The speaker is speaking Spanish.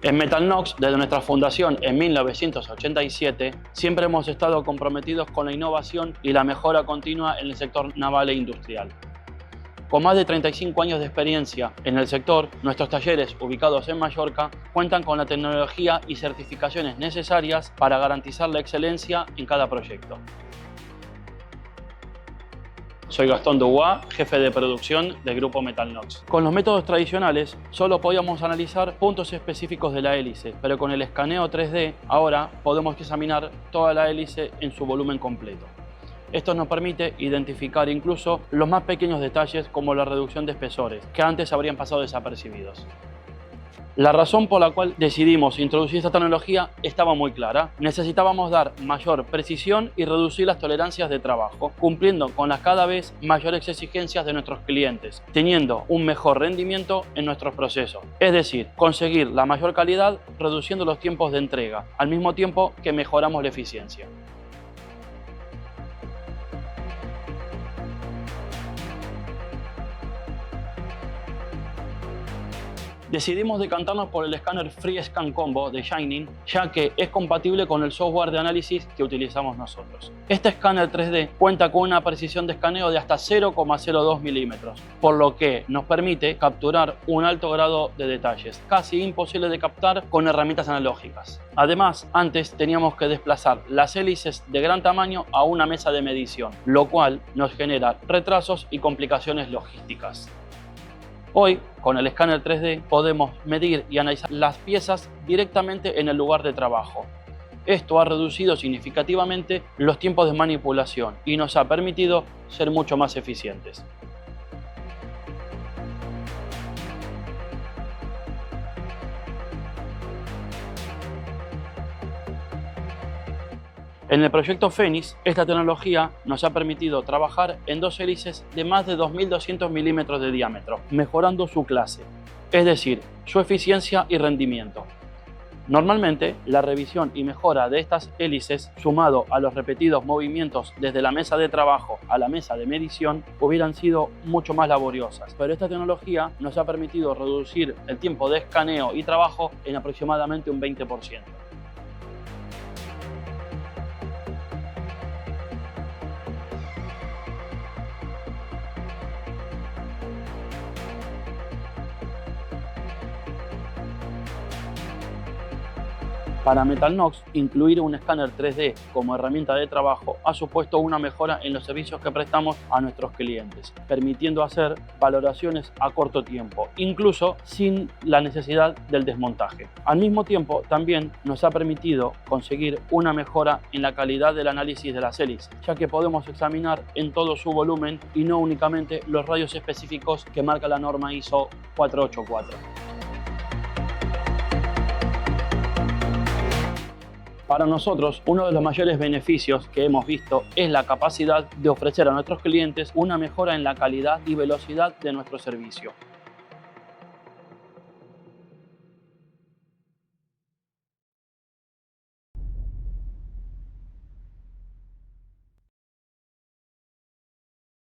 En Metalnox, desde nuestra fundación en 1987, siempre hemos estado comprometidos con la innovación y la mejora continua en el sector naval e industrial. Con más de 35 años de experiencia en el sector, nuestros talleres ubicados en Mallorca cuentan con la tecnología y certificaciones necesarias para garantizar la excelencia en cada proyecto. Soy Gastón Dubois, jefe de producción del grupo Metalnox. Con los métodos tradicionales solo podíamos analizar puntos específicos de la hélice, pero con el escaneo 3D ahora podemos examinar toda la hélice en su volumen completo. Esto nos permite identificar incluso los más pequeños detalles como la reducción de espesores, que antes habrían pasado desapercibidos. La razón por la cual decidimos introducir esta tecnología estaba muy clara. Necesitábamos dar mayor precisión y reducir las tolerancias de trabajo, cumpliendo con las cada vez mayores exigencias de nuestros clientes, teniendo un mejor rendimiento en nuestros procesos. Es decir, conseguir la mayor calidad reduciendo los tiempos de entrega, al mismo tiempo que mejoramos la eficiencia. Decidimos decantarnos por el escáner FreeScan Combo de Shining, ya que es compatible con el software de análisis que utilizamos nosotros. Este escáner 3D cuenta con una precisión de escaneo de hasta 0,02 milímetros, por lo que nos permite capturar un alto grado de detalles, casi imposible de captar con herramientas analógicas. Además, antes teníamos que desplazar las hélices de gran tamaño a una mesa de medición, lo cual nos genera retrasos y complicaciones logísticas. Hoy, con el escáner 3D, podemos medir y analizar las piezas directamente en el lugar de trabajo. Esto ha reducido significativamente los tiempos de manipulación y nos ha permitido ser mucho más eficientes. En el proyecto Fénix, esta tecnología nos ha permitido trabajar en dos hélices de más de 2200 milímetros de diámetro, mejorando su clase, es decir, su eficiencia y rendimiento. Normalmente, la revisión y mejora de estas hélices, sumado a los repetidos movimientos desde la mesa de trabajo a la mesa de medición, hubieran sido mucho más laboriosas, pero esta tecnología nos ha permitido reducir el tiempo de escaneo y trabajo en aproximadamente un 20%. Para Metalnox, incluir un escáner 3D como herramienta de trabajo ha supuesto una mejora en los servicios que prestamos a nuestros clientes, permitiendo hacer valoraciones a corto tiempo, incluso sin la necesidad del desmontaje. Al mismo tiempo, también nos ha permitido conseguir una mejora en la calidad del análisis de las hélices, ya que podemos examinar en todo su volumen y no únicamente los radios específicos que marca la norma ISO 484. Para nosotros, uno de los mayores beneficios que hemos visto es la capacidad de ofrecer a nuestros clientes una mejora en la calidad y velocidad de nuestro servicio.